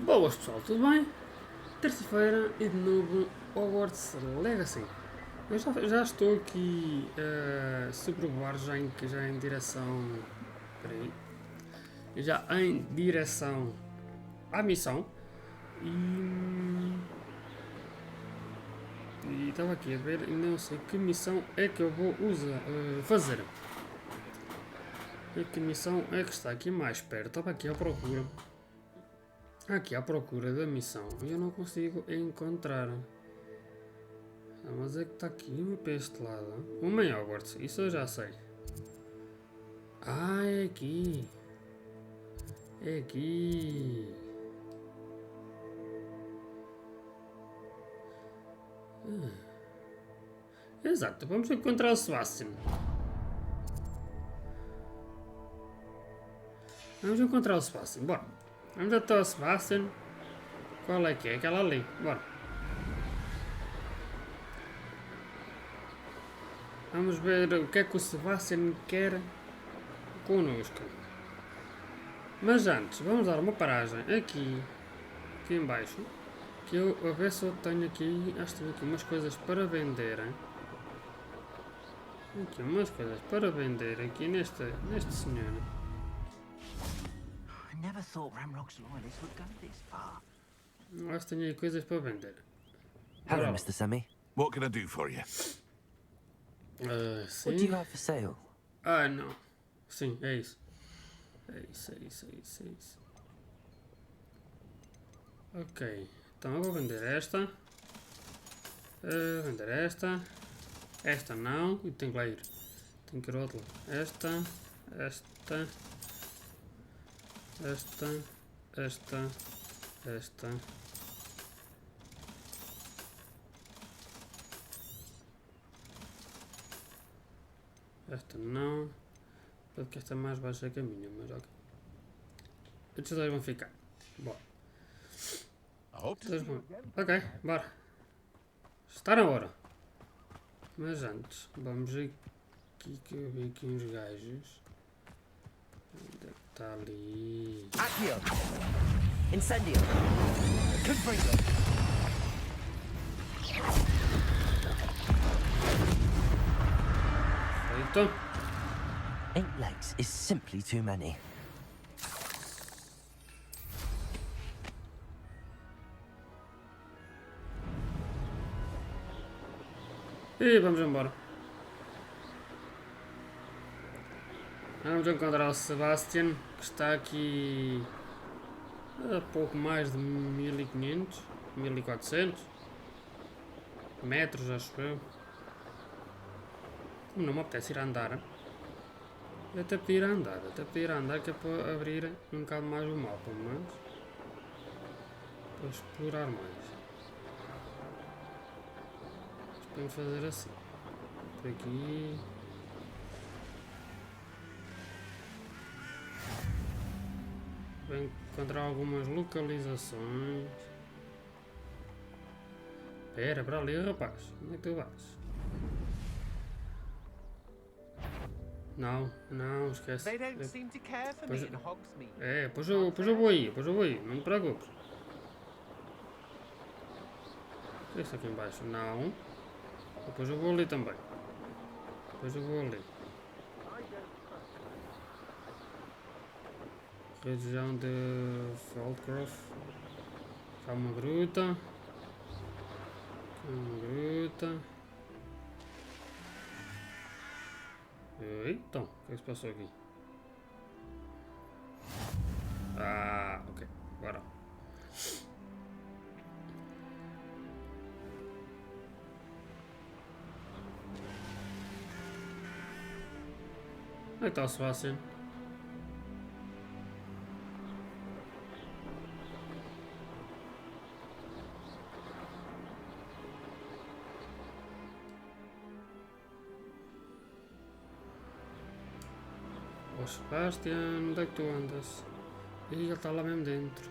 Boas pessoal, tudo bem? Terça-feira e de novo Hogwarts Legacy. Eu já estou aqui a sobrevoar já em direção. Peraí. Já em direção à missão. E estava aqui a ver e não sei que missão é que eu vou fazer. E que missão é que está aqui mais perto? Estava aqui à procura. Aqui à procura da missão e eu não consigo encontrar. Mas é que está aqui uma para este lado. Uma em Hogwarts, isso eu já sei. Ah, é aqui. É aqui. Exato, vamos encontrar o Sebastian. Vamos encontrar o Sebastian, bora. Vamos até o Sebastian. Qual é que é? Aquela ali, bora. Vamos ver o que é que o Sebastian quer connosco. Mas antes, vamos dar uma paragem aqui em baixo. Que eu a ver se eu tenho aqui. Acho que tenho aqui umas coisas para vender. Hein? Aqui umas coisas para vender aqui neste senhor. I never thought Ramrock's loyalists would go this far. Acho que tenho aí coisas para vender. Hello, Bora lá. Mr. Semi. What can I do for you? What do you Sim. have for sale? Ah, não. Sim, é isso. É isso. Ok. Então eu vou vender esta. Vender esta. Esta não. E tenho que lá ir. Tenho que ir ao outro lado. Esta. Esta. Esta não. Porque esta é mais baixa que a minha, mas ok. Estes dois vão ficar. Bora. Ok, bora. Está na hora. Mas antes, vamos aqui que eu vi aqui uns gajos. Onde é que está ali? Aqui. Incendio. Confringo. Feito. 8 legs is simply too many. E vamos embora. Vamos encontrar o Sebastian, que está aqui a pouco mais de 1500, 1400 metros, acho eu. Como não me apetece ir a andar, eu até podia ir a andar, que é para abrir um bocado mais o mapa, mas para explorar mais. Podemos fazer assim. Por aqui. Vou encontrar algumas localizações. Espera, para ali, rapaz. Onde é que tu vais? Não, esquece. They don't seem to care for me in Hogsmeade. É, depois eu vou aí, não me preocupes. O que é isso aqui em baixo? Não. Depois eu vou ali também. Região de Feldcroft. Cá uma gruta. Então, o que é que se passou aqui? Ah, ok. Bora. Onde é que está o Sebastian? Ô Sebastian, onde é que tu andas? Ih, ele está lá mesmo dentro.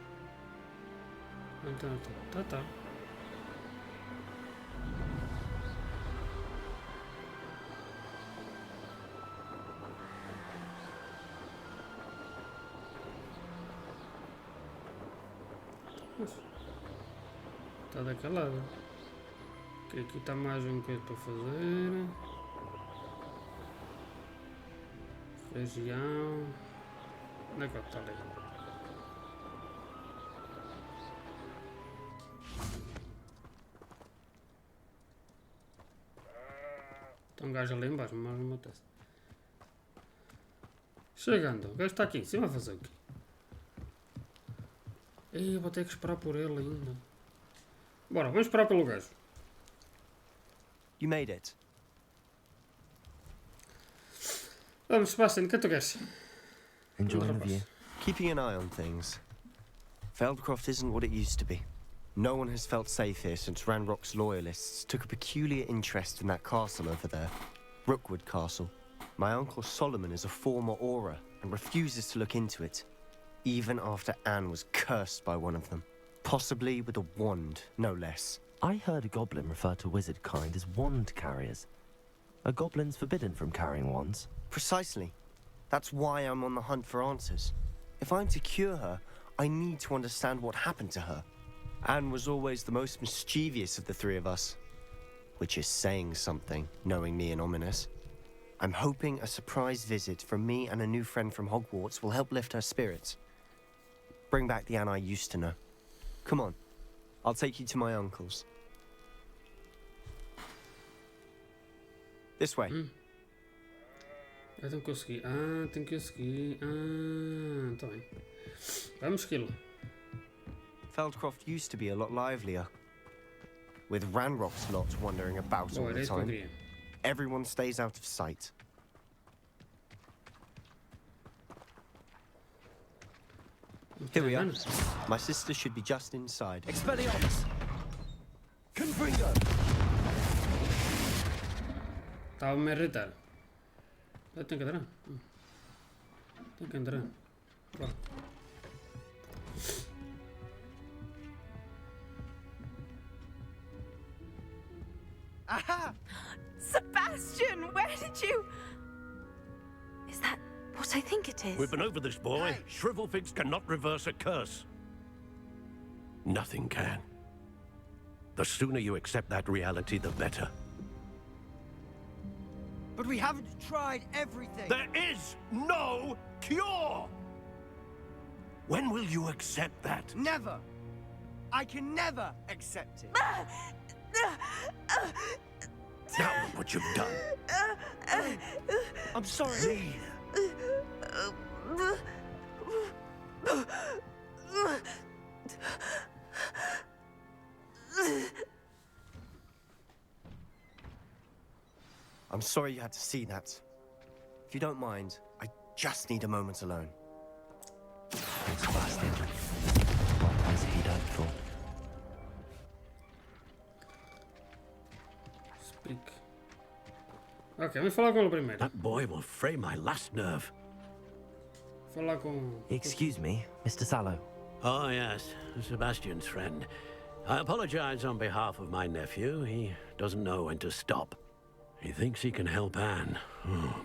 Então, tá. Mas está daquele lado. Ok, aqui está mais um coisa para fazer. Região. Onde é que está ali? Tem um gajo ali embaixo, mas não me apetece. Chegando, o gajo está aqui em cima a fazer o quê? Ei, eu vou ter que esperar por ele ainda. Bora, vamos esperar pelo gajo. You made it. Vamos, Sebastian, o que tu queres? Enjoying the view. Keeping an eye on things. Feldcroft isn't what it used to be. No one has felt safe here since Ranrock's loyalists took a peculiar interest in that castle over there. Rookwood Castle. My uncle Solomon is a former Auror and refuses to look into it, even after Anne was cursed by one of them. Possibly with a wand, no less. I heard a goblin refer to wizard kind as wand carriers. Are goblins forbidden from carrying wands? Precisely. That's why I'm on the hunt for answers. If I'm to cure her, I need to understand what happened to her. Anne was always the most mischievous of the three of us. Which is saying something, knowing me and ominous. I'm hoping a surprise visit from me and a new friend from Hogwarts will help lift her spirits. Bring back the Anne I used to know. Come on. I'll take you to my uncle's. This way. Eu tenho que conseguir. Tenho que conseguir. Tá bem. Vamos esquilo. Feldcroft used to be a lot livelier. With Ranrock's lot wandering about all Era the isso que eu time. queria. Everyone stays out of sight. Here we are. My sister should be just inside. Expelliarmus! Confringo! Estava-me a irritar. Eu tenho que entrar. Tenho que entrar. Bora. Aha! Sebastian, where did you... Is that what I think it is? We've been over this, boy. Shrivelfigs cannot reverse a curse. Nothing can. The sooner you accept that reality, the better. But we haven't tried everything. There is no cure! When will you accept that? Never. I can never accept it. Now look what you've done. I'm sorry. I'm sorry you had to see that. If you don't mind, I just need a moment alone. Thanks, Sebastian. What place have you done for? Speak. Ok, vamos falar com ele primeiro. That boy will fray my last nerve. Falar com... Excuse me, Mr. Sallow. Oh, yes, Sebastian's friend. I apologize on behalf of my nephew. He doesn't know when to stop. He thinks he can help Anne,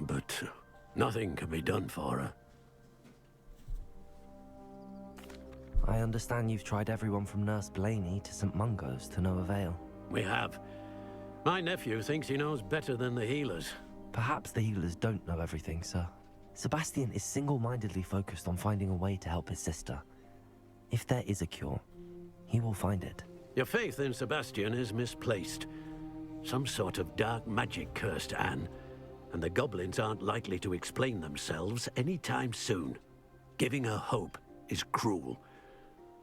but nothing can be done for her. I understand you've tried everyone from Nurse Blaney to St. Mungo's to no avail. We have. My nephew thinks he knows better than the healers. Perhaps the healers don't know everything, sir. Sebastian is single-mindedly focused on finding a way to help his sister. If there is a cure, he will find it. Your faith in Sebastian is misplaced. Some sort of dark magic cursed Anne, and the goblins aren't likely to explain themselves anytime soon. Giving her hope is cruel.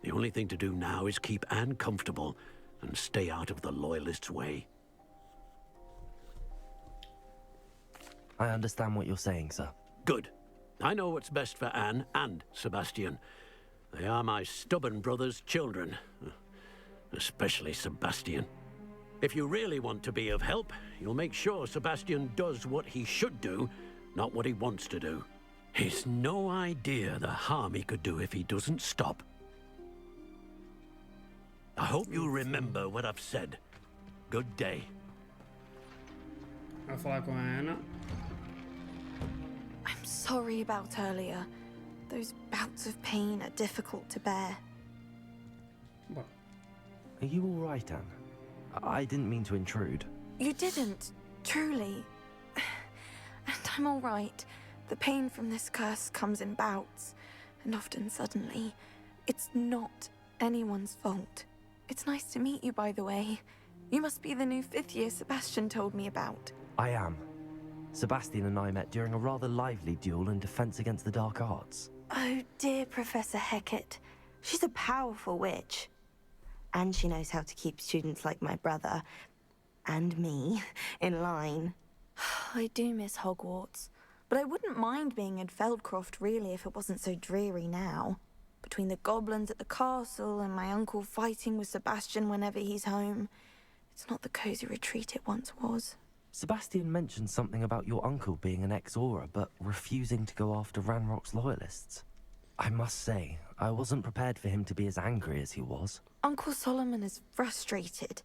The only thing to do now is keep Anne comfortable and stay out of the Loyalists' way. I understand what you're saying, sir. Good. I know what's best for Anne and Sebastian. They are my stubborn brother's children. Especially Sebastian. If you really want to be of help, you'll make sure Sebastian does what he should do, not what he wants to do. He's no idea the harm he could do if he doesn't stop. I hope you'll remember what I've said. Good day. Vou falar com a Ana. I'm sorry about earlier. Those bouts of pain are difficult to bear. Bora. Are you all right, Anne? I didn't mean to intrude. You didn't, truly. And I'm all right. The pain from this curse comes in bouts, and often suddenly. It's not anyone's fault. It's nice to meet you, by the way. You must be the new 5th year Sebastian told me about. I am. Sebastian and I met during a rather lively duel in defense against the dark arts. Oh, dear Professor Hecat. She's a powerful witch. And she knows how to keep students like my brother, and me, in line. I do miss Hogwarts, but I wouldn't mind being in Feldcroft, really, if it wasn't so dreary now. Between the goblins at the castle and my uncle fighting with Sebastian whenever he's home, it's not the cozy retreat it once was. Sebastian mentioned something about your uncle being an ex-Auror, but refusing to go after Ranrock's loyalists. I must say, I wasn't prepared for him to be as angry as he was. Uncle Solomon is frustrated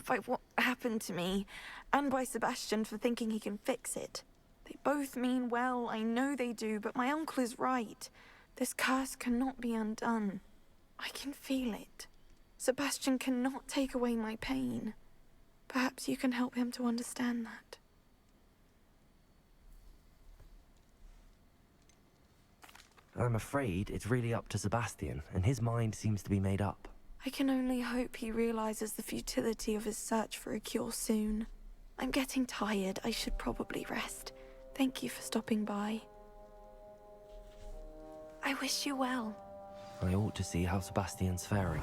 by what happened to me, and by Sebastian for thinking he can fix it. They both mean well, I know they do, but my uncle is right. This curse cannot be undone. I can feel it. Sebastian cannot take away my pain. Perhaps you can help him to understand that. I'm afraid it's really up to Sebastian, and his mind seems to be made up. I can only hope he realizes the futility of his search for a cure soon. I'm getting tired. I should probably rest. Thank you for stopping by. I wish you well. I ought to see how Sebastian's faring.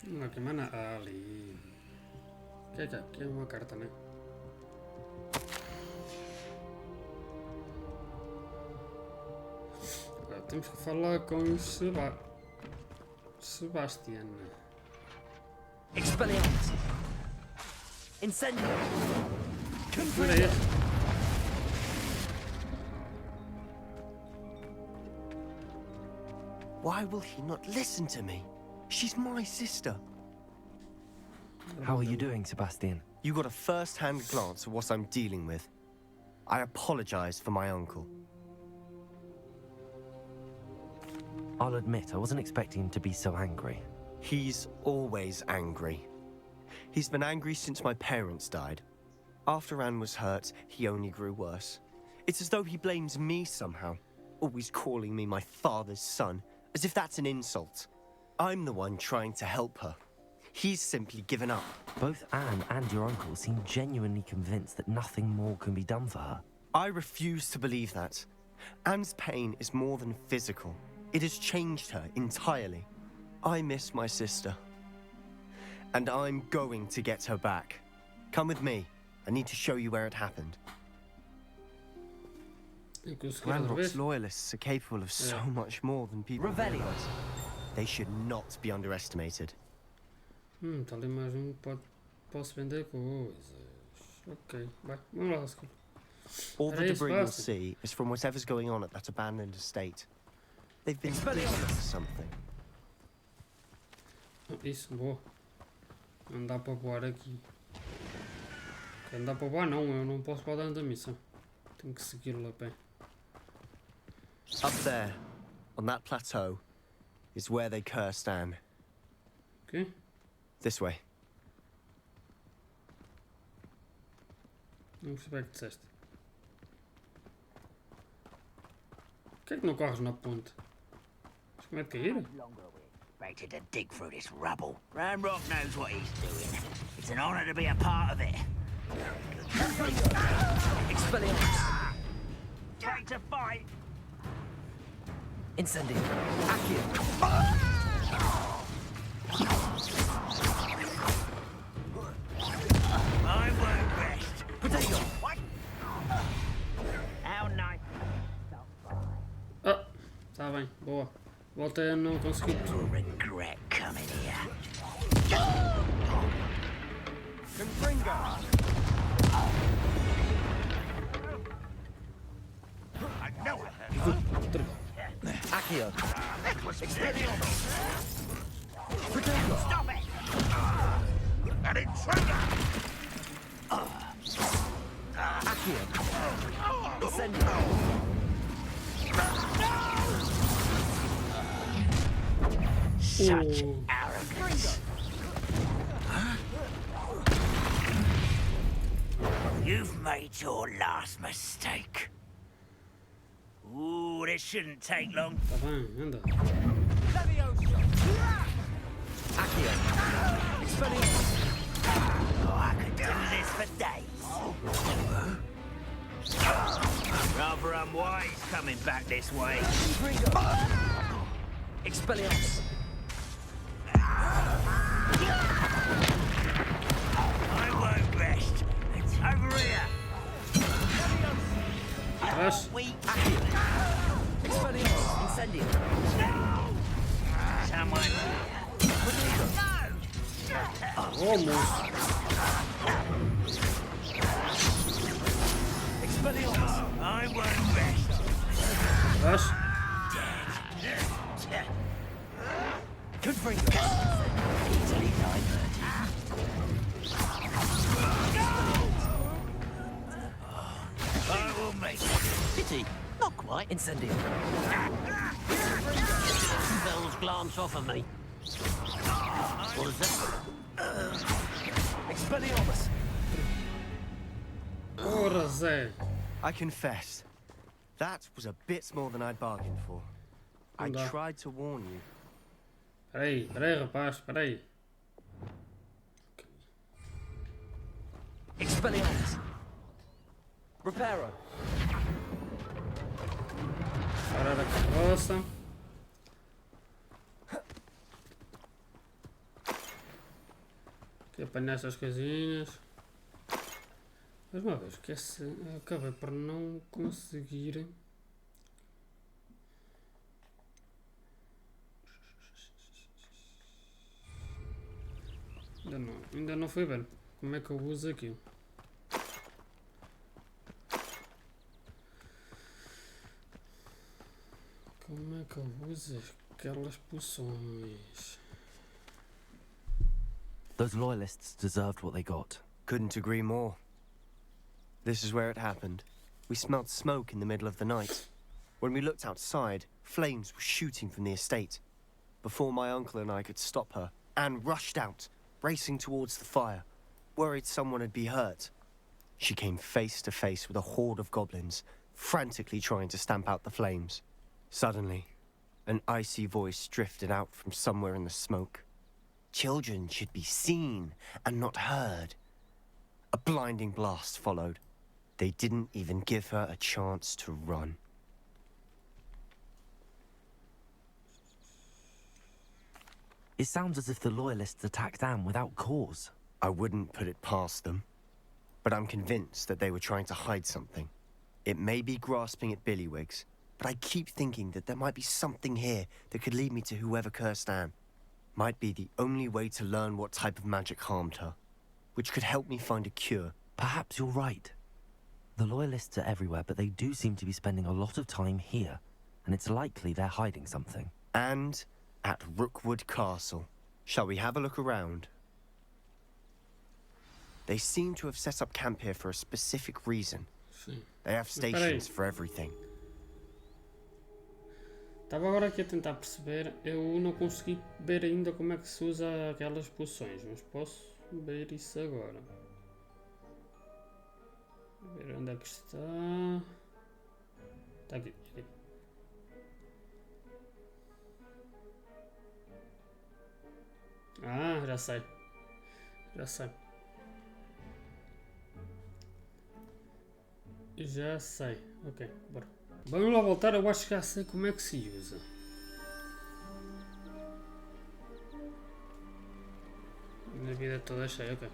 Bagaimana Ali? Kijk, aqui é uma carta, né? Agora temos que falar com o Sebastian. Expelliarmus! Incendio! Olha aí. Why will he not listen to me? She's my sister. How are you doing, Sebastian? You got a first-hand glance at what I'm dealing with. I apologize for my uncle. I'll admit, I wasn't expecting him to be so angry. He's always angry. He's been angry since my parents died. After Anne was hurt, he only grew worse. It's as though he blames me somehow, always calling me my father's son, as if that's an insult. I'm the one trying to help her. He's simply given up. Both Anne and your uncle seem genuinely convinced that nothing more can be done for her. I refuse to believe that. Anne's pain is more than physical. It has changed her entirely. I miss my sister. And I'm going to get her back. Come with me. I need to show you where it happened. Ranrock's loyalists are capable of so much more than people realize. They should not be underestimated. Tá ali mais posso vender coisas. Ok, vai, vamos lá, Oscar. All the debris you'll see is from whatever's going on at that abandoned estate. They've been digging for something. Isso, boa. Não dá para voar aqui. Não dá para voar não, eu não posso voar dentro da missão. Tenho que segui-lo a pé. Up there, on that plateau, is where they cursed Anne. Ok? This way. Não percebi o que disseste. Por que é que não corres na ponte? Mas como é de cair? Ready to dig through this rubble. Ranrock knows what he's doing. It's an honor to be a part of it. Expelliarmus! Ready to fight. Incendio! Accio! I won't rest. Potato! What? How nice. Ah, tá bem, boa. Voltei a não conseguir. You'll regret coming here. Confringo! I know it. Accio! That was Expelliarmus. Potato! Stop it! An intruder! Accio! Incendio! Such Oh. arrogance. You've made your last mistake. Ooh, this shouldn't take long. Tá bem, anda. Oh, I could do this for days. Rather unwise coming back this way. Expelliarmus. I won't rest. It's over here. Atrás. Expelliarmus. Incendio. Someone here. Oh, moço. Expelliarmus. I won't rest. Atrás. Confringo. Easily diverted. I will make it. Pity. Not quite. Incendio. Bells glance off of me. What was that? Expelliarmus. Porra, Zé. I confess, that was a bit more than I'd bargained for. I Não dá. tried to warn you. Peraí, rapaz, peraí. Expelliarmus. Reparo. Parar a carroça. Aqui apanhar essas coisinhas. Mais uma vez, que acabei por não conseguir. Ainda não foi bem. Como é que eu uso aquilo? Como é que eu uso aquelas poções? Those loyalists deserved what they got. Couldn't agree more. This is where it happened. We smelled smoke in the middle of the night. When we looked outside, flames were shooting from the estate. Before my uncle and I could stop her, Anne rushed out, racing towards the fire, worried someone had been hurt. She came face to face with a horde of goblins, frantically trying to stamp out the flames. Suddenly, an icy voice drifted out from somewhere in the smoke. Children should be seen and not heard. A blinding blast followed. They didn't even give her a chance to run. It sounds as if the loyalists attacked Anne without cause. I wouldn't put it past them, but I'm convinced that they were trying to hide something. It may be grasping at billywhigs, but I keep thinking that there might be something here that could lead me to whoever cursed Anne. Might be the only way to learn what type of magic harmed her, which could help me find a cure. Perhaps you're right. The loyalists are everywhere, but they do seem to be spending a lot of time here, and it's likely they're hiding something. And at Rookwood Castle. Shall we have a look around? They seem to have set up camp here for a specific reason. Sim. They have stations for everything. Estava agora aqui a tentar perceber. Eu não consegui ver ainda como é que se usa aquelas poções, mas posso ver isso agora. Ver onde é que está. Está aqui. Aqui. Ah, já sei. Já sei. Já sei. Ok, bora. Vamos lá voltar, eu acho que já sei como é que se usa. Minha vida toda cheia, ok.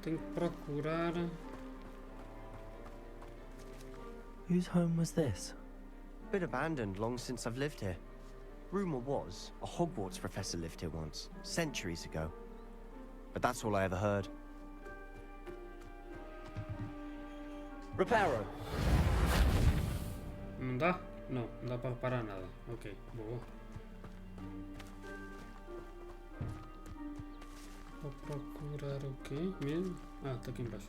Tenho que procurar. Whose home was this? Been abandoned long since I've lived here. Rumour was, a Hogwarts professor lived here once, centuries ago. But that's all I ever heard. Reparo. Não dá? Não, não dá para reparar nada. Ok, boa. Vou procurar o quê mesmo? Ah, está aqui embaixo.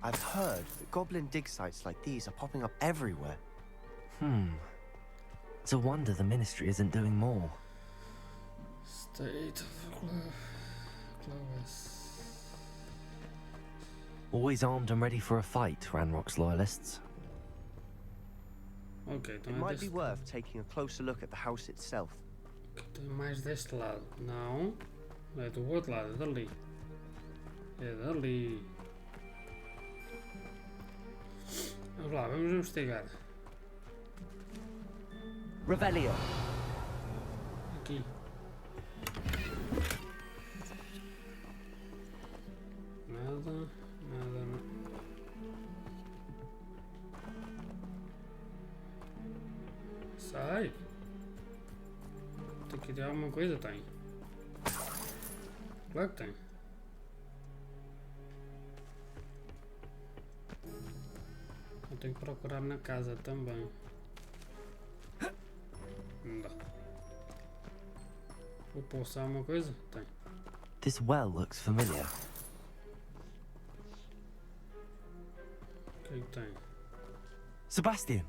I've heard that goblin dig sites like these are popping up everywhere. It's a wonder the Ministry isn't doing more. State of Clovis. Always armed and ready for a fight, Ranrock's loyalists. Ok, então It é might be deste worth taking a closer look at the house itself. Então é mais deste lado. Não. Não é do outro lado, é dali. É dali. Vamos lá, vamos investigar. Revelio. Aqui. Nada, nada, não. Sai. Tem que ter alguma coisa, tem. Claro que tem. Eu tenho que procurar na casa também. Não dá. Vou pulsar uma coisa? Tem. This well looks familiar. O que é que tem? Sebastian,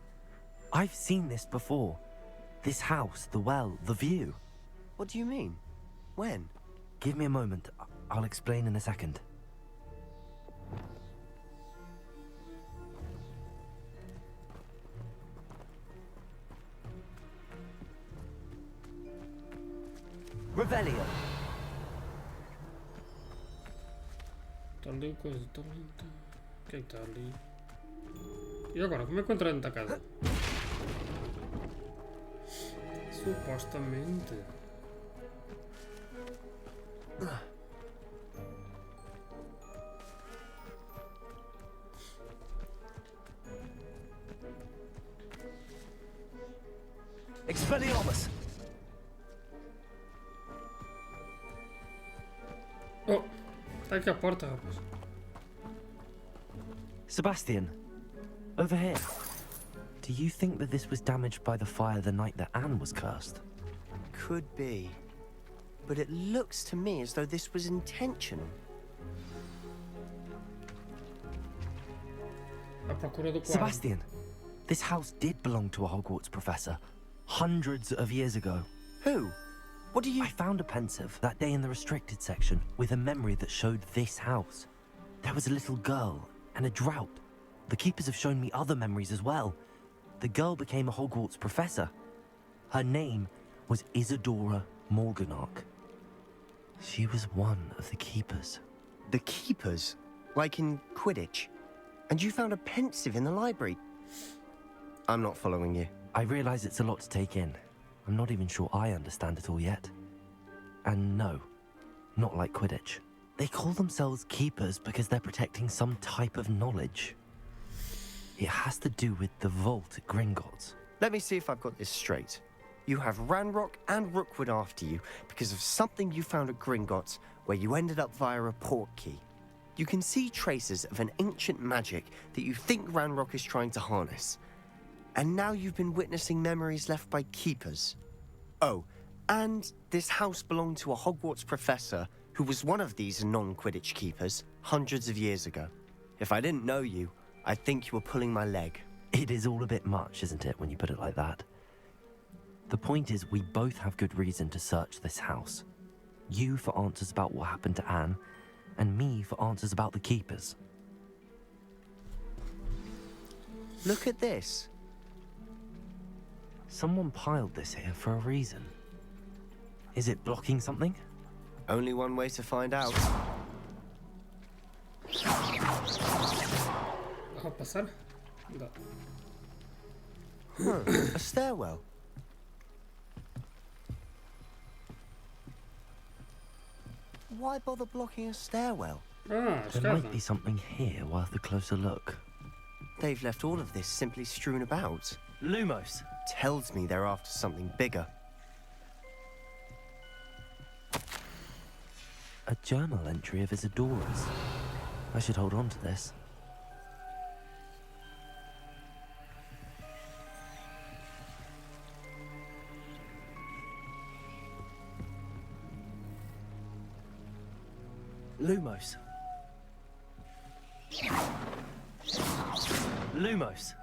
I've seen this before. This house, the well, the view. What do you mean? When? Give me a moment. I'll explain in a second. Revelio. Está ali coisa, está ali. Tá... O que é que está ali? E agora, como é que eu entro dentro da casa? Supostamente. Expelliarmus. Oh! Está aqui a porta, rapaz. Sebastian, over here. Do you think that this was damaged by the fire the night that Anne was cursed? Could be. But it looks to me as though this was intentional. À procura do quadro. Sebastian, this house did belong to a Hogwarts professor hundreds of years ago. Who? What do you... I found a pensive that day in the restricted section with a memory that showed this house. There was a little girl and a drought. The keepers have shown me other memories as well. The girl became a Hogwarts professor. Her name was Isadora Morganach. She was one of the keepers. The keepers? Like in Quidditch? And you found a pensive in the library? I'm not following you. I realize it's a lot to take in. I'm not even sure I understand it all yet. And no, not like Quidditch. They call themselves keepers because they're protecting some type of knowledge. It has to do with the vault at Gringotts. Let me see if I've got this straight. You have Ranrock and Rookwood after you because of something you found at Gringotts where you ended up via a port key. You can see traces of an ancient magic that you think Ranrock is trying to harness. And now you've been witnessing memories left by keepers. Oh, and this house belonged to a Hogwarts professor who was one of these non-Quidditch keepers hundreds of years ago. If I didn't know you, I'd think you were pulling my leg. It is all a bit much, isn't it, when you put it like that? The point is, we both have good reason to search this house. You for answers about what happened to Anne, and me for answers about the keepers. Look at this. Someone piled this here for a reason. Is it blocking something? Only one way to find out. Vou passar? Dá. A stairwell. Why bother blocking a stairwell? Ah, There might escada. be something here worth a closer look. They've left all of this simply strewn about. Lumos! Tells me they're after something bigger. A journal entry of Isadora's. I should hold on to this. Lumos. Lumos.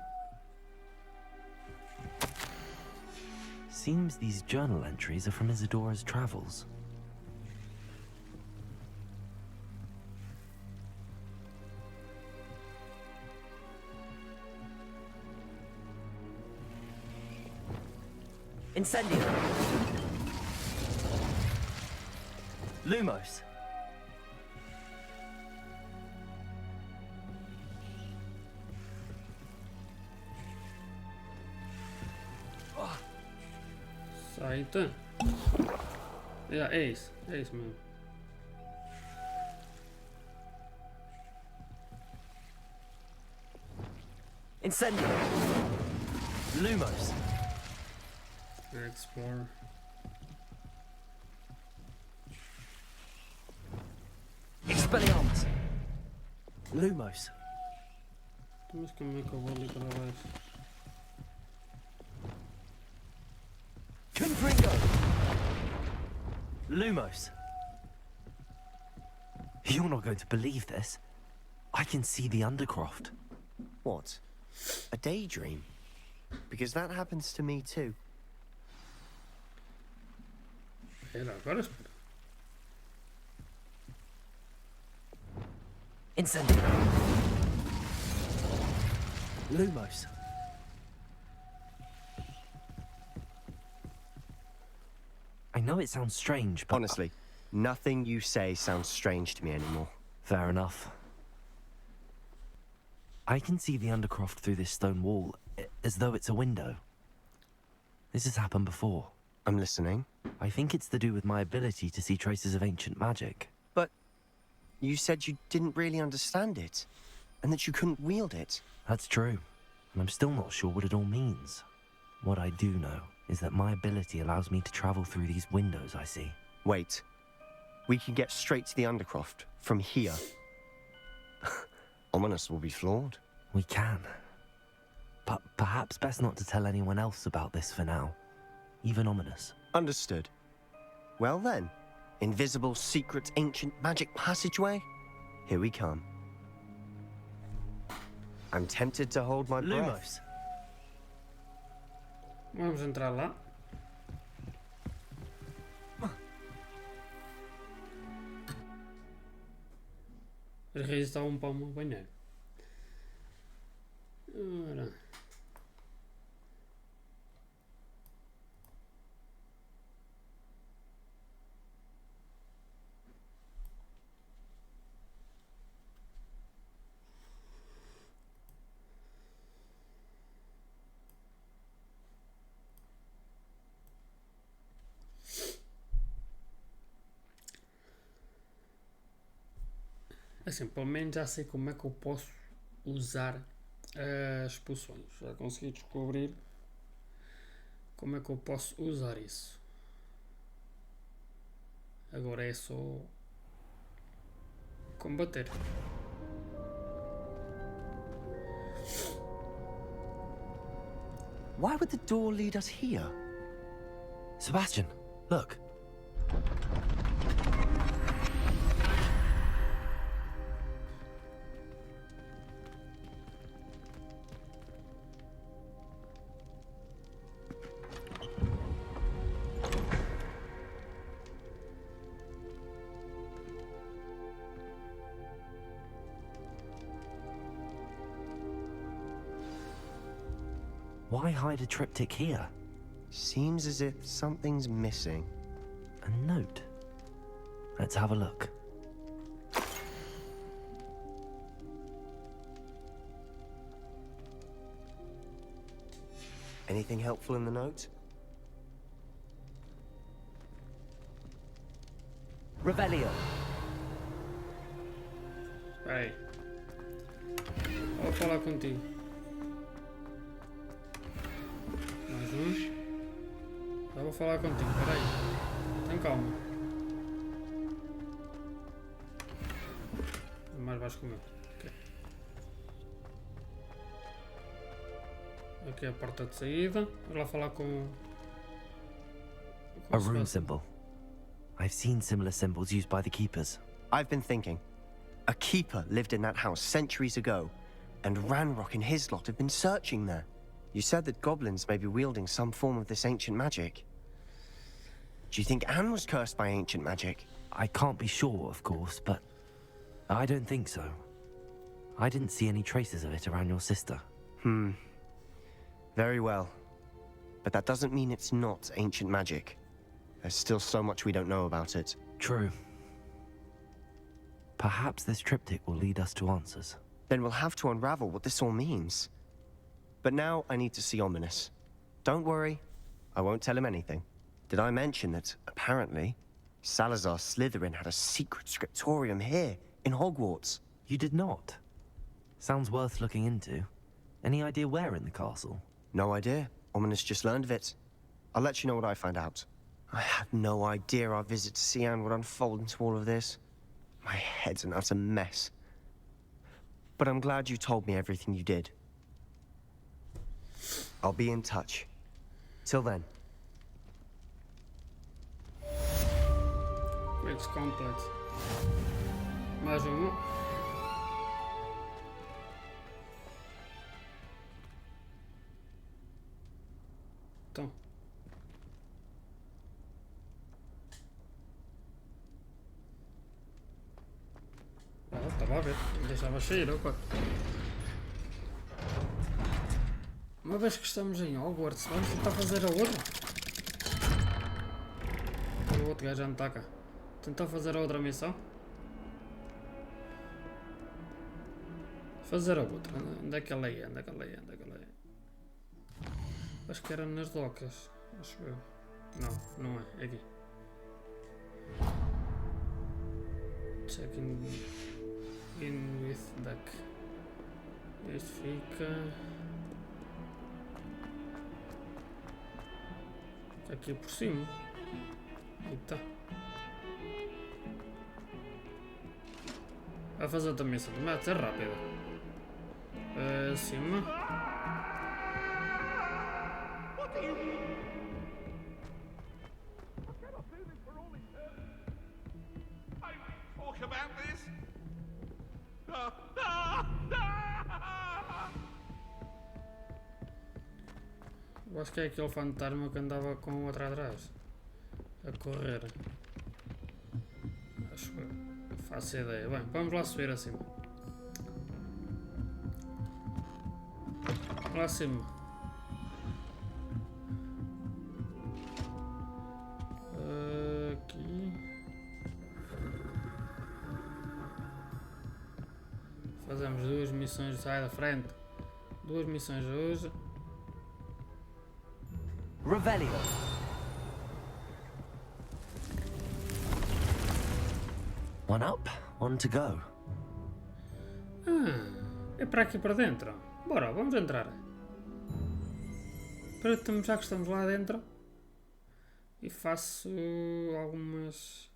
Seems these journal entries are from Isadora's travels. Incendio! Lumos! Aceita. É isso mesmo. Incendio! Lumos! Explore. Expelliarmus! Lumos! Mas como é que eu vou ali para baixo? Confringo! Lumos! You're not going to believe this. I can see the Undercroft. What? A daydream? Because that happens to me too. Agora espera. Incendio! Lumos! I know it sounds strange, but... Honestly, nothing you say sounds strange to me anymore. Fair enough. I can see the Undercroft through this stone wall, as though it's a window. This has happened before. I'm listening. I think it's to do with my ability to see traces of ancient magic. But you said you didn't really understand it, and that you couldn't wield it. That's true, and I'm still not sure what it all means. What I do know is that my ability allows me to travel through these windows I see. Wait. We can get straight to the Undercroft from here. Ominous will be flawed. We can. But perhaps best not to tell anyone else about this for now. Even Ominous. Understood. Well then, invisible, secret, ancient magic passageway? Here we come. I'm tempted to hold my breath. Vamos entrar lá. As raízes estavam para o meu banheiro. Ora. Assim, pelo menos já sei como é que eu posso usar as poções. Já consegui descobrir como é que eu posso usar isso. Agora é só combater. Why would the door lead us here? Sebastian, look. Why hide a triptych here? Seems as if something's missing. A note. Let's have a look. Anything helpful in the note? Revelio. Espera aí. Vou falar contigo. Mais um. Já vou falar contigo, espera aí. Tem calma. Mais baixo que o meu. Ok. Aqui é a porta de saída. Vou lá falar com A rune symbol. I've seen similar symbols used by the keepers. I've been thinking. A keeper lived in that house centuries ago, and Ranrock and his lot have been searching there. You said that goblins may be wielding some form of this ancient magic. Do you think Anne was cursed by ancient magic? I can't be sure, of course, but I don't think so. I didn't see any traces of it around your sister. Very well. But that doesn't mean it's not ancient magic. There's still so much we don't know about it. True. Perhaps this triptych will lead us to answers. Then we'll have to unravel what this all means. But now I need to see Ominous. Don't worry, I won't tell him anything. Did I mention that, apparently, Salazar Slytherin had a secret scriptorium here, in Hogwarts? You did not? Sounds worth looking into. Any idea where in the castle? No idea. Ominous just learned of it. I'll let you know what I find out. I had no idea our visit to Cian would unfold into all of this. My head's an utter mess. But I'm glad you told me everything you did. I'll be in touch. Till then. Quiz complete. Mais uma. Então. Estava a ver, deixava sair, opa. Uma vez que estamos em Hogwarts, vamos tentar fazer a outra. O outro gajo já não está cá. Tentar fazer a outra missão. Fazer a outra. Onde é que ela ia? Onde é que ela ia? Onde é que ela ia? Acho que era nas docas. Acho eu. Não, não é. É aqui. Check in with duck. Este fica aqui por cima. E tá. Vai fazer outra missão. Também vai ser rápido. Acima. Eu acho que é aquele fantasma que andava com o outro atrás. A correr. Acho que faço ideia. Bem, vamos lá subir acima. Lá acima. Aqui. Fazemos duas missões. Sai da frente. Duas missões hoje. Revelio. One up, one to go. É para aqui para dentro. Bora, vamos entrar. Já que estamos lá dentro. E faço algumas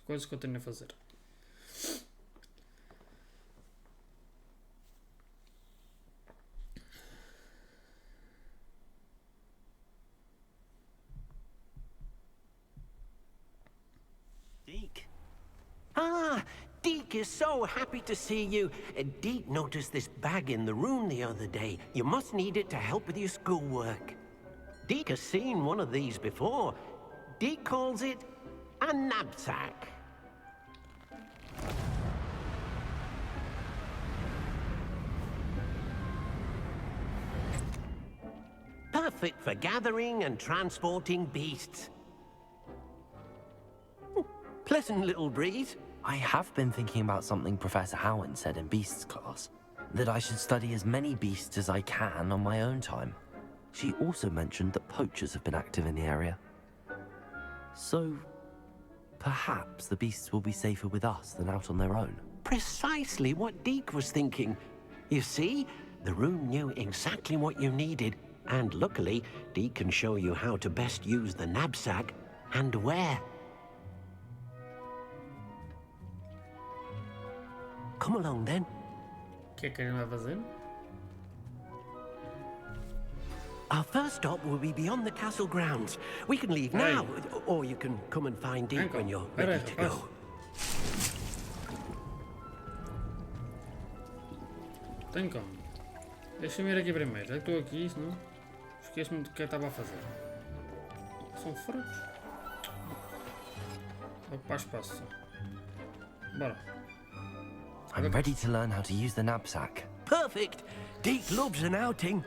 coisas que eu tenho a fazer. Deke. Ah, Deke is so happy to see you. Deke noticed this bag in the room the other day. You must need it to help with your schoolwork. Deke has seen one of these before. Deke calls it a knapsack. Perfect for gathering and transporting beasts. Pleasant little breeze. I have been thinking about something Professor Howard said in Beasts class. That I should study as many beasts as I can on my own time. She also mentioned that poachers have been active in the area. So, perhaps the beasts will be safer with us than out on their own. Precisely what Deke was thinking. You see, the room knew exactly what you needed, and luckily, Deke can show you how to best use the knapsack and where. Come along then. O que é que ele vai fazer? Our first stop will be beyond the castle grounds. We can leave now, or you can come and find Deke when you're ready to go. Tem como. Deixa-me ir aqui primeiro. Já que estou aqui, senão esqueço-me do que eu estava a fazer. São fracos. Vou para espaço. Bora. I'm ready to learn how to use the knapsack. Perfect. Deke loves an outing.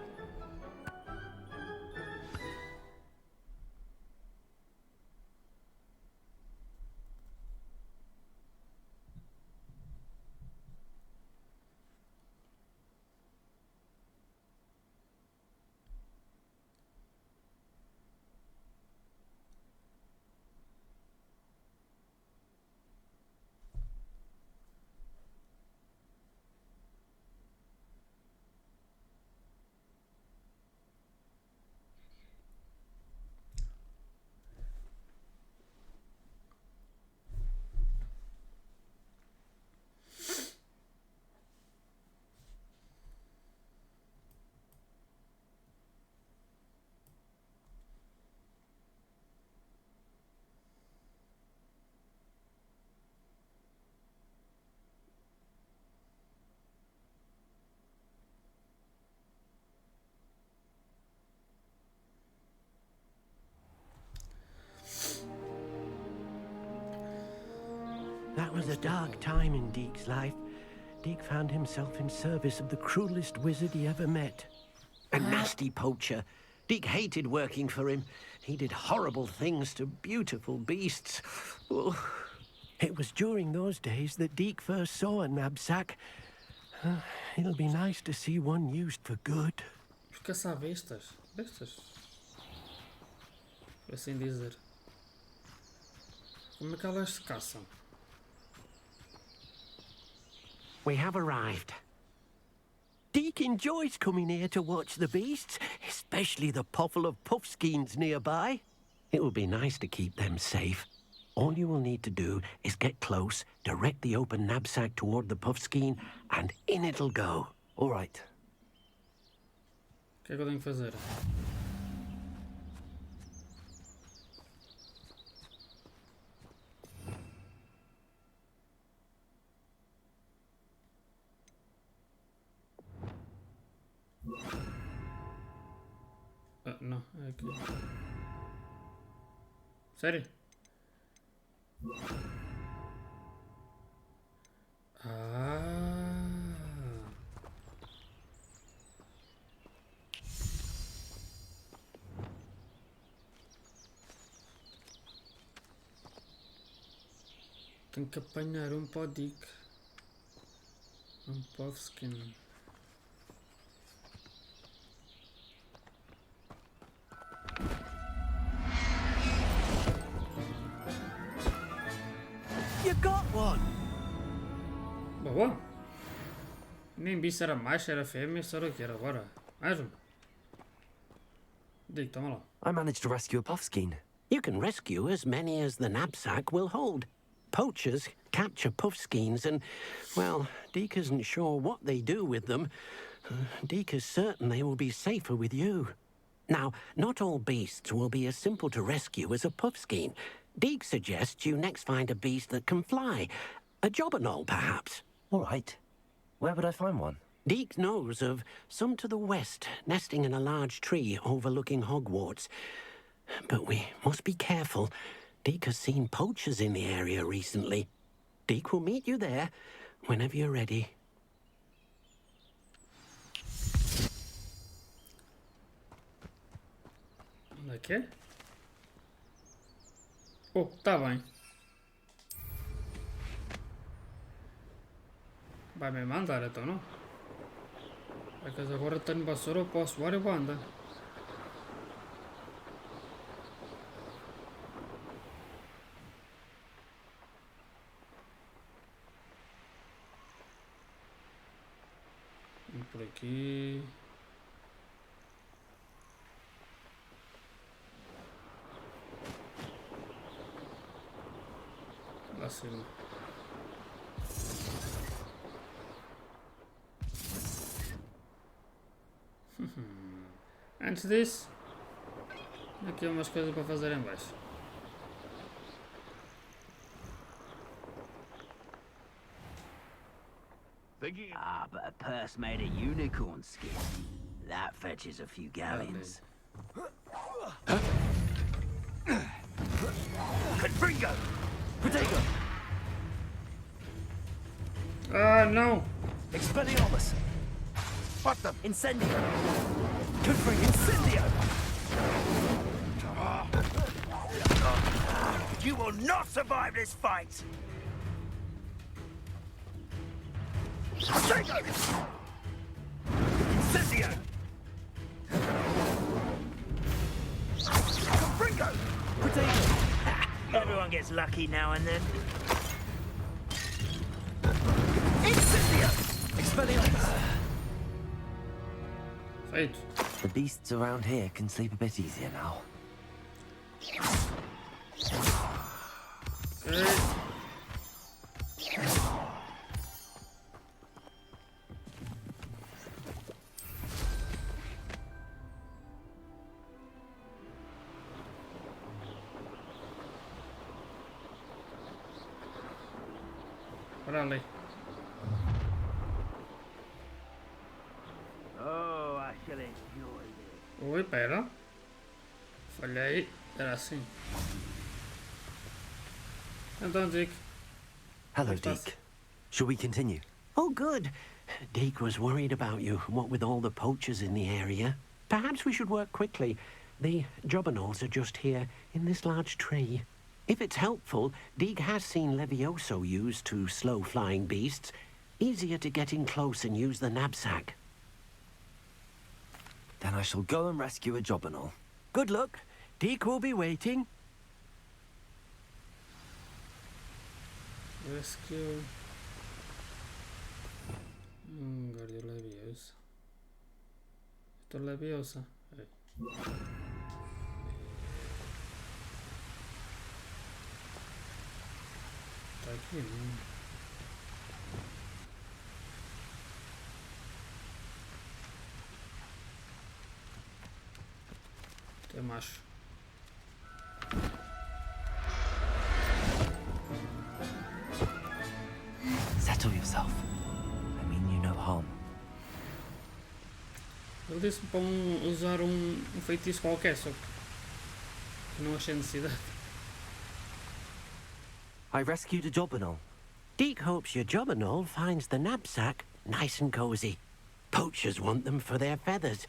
That was a dark time in Deke's life. Deke found himself in service of the cruelest wizard he ever met. A nasty poacher. Deke hated working for him. He did horrible things to beautiful beasts. Oh. It was during those days that Deke first saw a knapsack. It'll be nice to see one used for good. Caçar bestas. Bestas. Por assim dizer. Como é que elas se caçam? We have arrived. Deke enjoys coming here to watch the beasts, especially the puffle of puffskeins nearby. It will be nice to keep them safe. All you will need to do is get close, direct the open knapsack toward the puffskein, and in it'll go. All right. O que é que eu tenho que fazer? Não, é aqui. Sério? Tenho que apanhar um podic. Um puffskin. You got one! Boa! Nem vi se era macho, se era fêmea, se era o que era agora. Mais um. Digo, toma lá. I managed to rescue a puffskein. You can rescue as many as the knapsack will hold. Poachers capture puffskeins and, well, Deke isn't sure what they do with them. Deke is certain they will be safer with you. Now, not all beasts will be as simple to rescue as a puffskein. Deke suggests you next find a beast that can fly. A jobberknoll, perhaps. All right. Where would I find one? Deke knows of some to the west, nesting in a large tree overlooking Hogwarts. But we must be careful. Deke has seen poachers in the area recently. Deke will meet you there whenever you're ready. Onde é que é? Oh, tá bem. Vai me mandar então, não? É que agora tenho vassoura, eu posso voar e vou andar. Por aqui. Lá acima. Antes disso, aqui há umas coisas para fazer em baixo. The Ah, but a purse made of unicorn skin. That fetches a few galleons. Confringo! Potato! Ah, não! Expelliarmus! Spot them! Incendio! Confringo! Incendio! You will not survive this fight! Potato! Incendio! Confringo! Potato! Everyone gets lucky now and then. Incendio! Expelliarmus! Feito. The beasts around here can sleep a bit easier now. Ok. Para ali. Oh, I shall enjoy this. Oi, pera. Falhei. Era assim. Então, Dick. Hello, Fantastic. Deke. Shall we continue? Oh, good. Deke was worried about you, what with all the poachers in the area. Perhaps we should work quickly. The jobberknolls are just here, in this large tree. If it's helpful, Deke has seen Levioso used to slow flying beasts. Easier to get in close and use the knapsack. Then I shall go and rescue a jobberknoll. Good luck. Deke will be waiting. Rescue. Guardia Leviosa. Esto es Leviosa. Ahí. Está aquí, ¿no? Este é macho. Settle yourself. I mean you no harm. Ele disse para usar um feitiço qualquer, só que não achei necessidade. I rescued a jobberknoll. Deke hopes your jobberknoll finds the knapsack nice and cozy. Poachers want them for their feathers,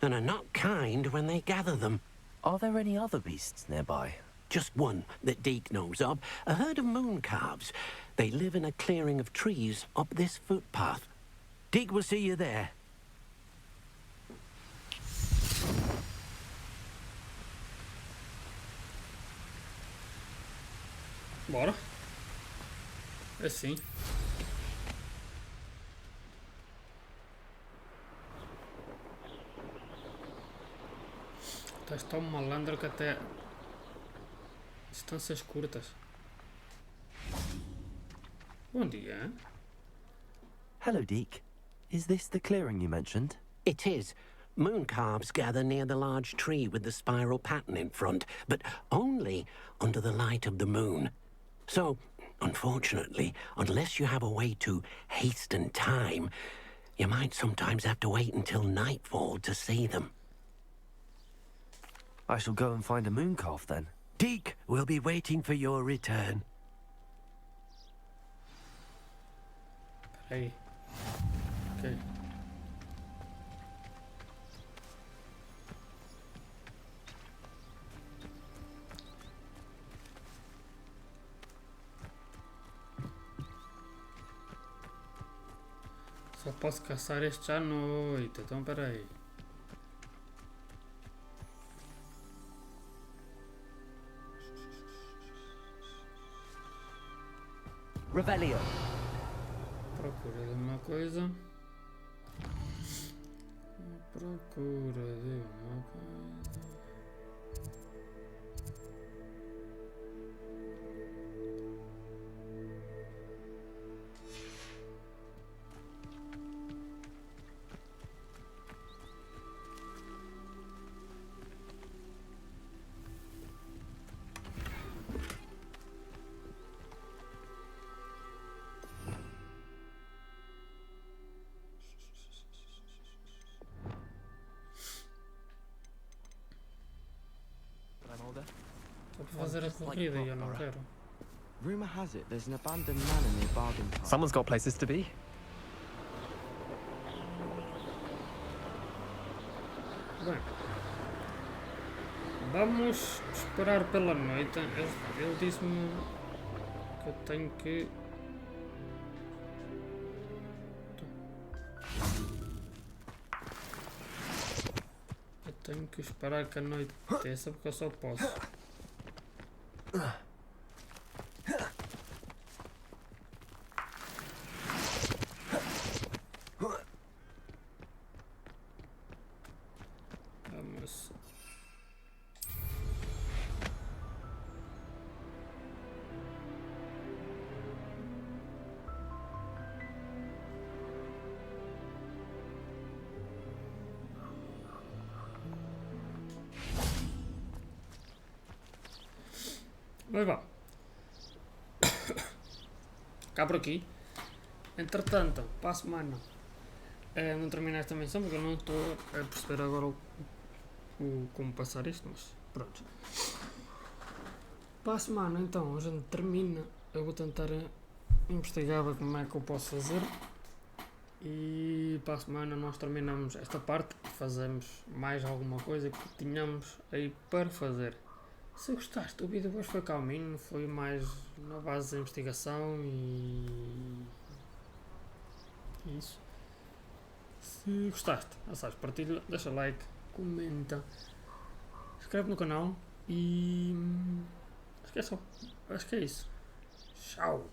and are not kind when they gather them. Are there any other beasts nearby? Just one that Deke knows of, a herd of moon calves. They live in a clearing of trees up this footpath. Deke will see you there. Bora. É sim. Estás tão malandro que até distâncias curtas. Bom dia. Hello, Deke. Is this the clearing you mentioned? It is. Moon calves gather near the large tree with the spiral pattern in front, but only under the light of the moon. So, unfortunately, unless you have a way to hasten time, you might sometimes have to wait until nightfall to see them. I shall go and find a moon calf then. Deke will be waiting for your return. Peraí. Ok. Só posso caçar este à noite, então peraí. Revelio. Procura de uma coisa. Procura de uma coisa. Estou para fazer a corrida e eu não quero. Rumor has it there's an abandoned manor near Bargain Park. Someone's got places to be. Bem, vamos esperar pela noite. Ele disse-me que eu tenho que... Eu tenho que esperar que a noite desça porque eu só posso. Vamos. Mas vá. Cá por aqui. Entretanto, para a semana não terminei esta menção porque eu não estou a perceber agora como passar isto, mas pronto. Para a semana então a gente termina. Eu vou tentar investigar como é que eu posso fazer. E para a semana nós terminamos esta parte e fazemos mais alguma coisa que tínhamos aí para fazer. Se gostaste, o vídeo hoje foi calminho, foi mais na base da investigação e isso. Se gostaste, já sabes, partilha, deixa like, comenta, inscreve no canal e acho que é só, acho que é isso. Tchau!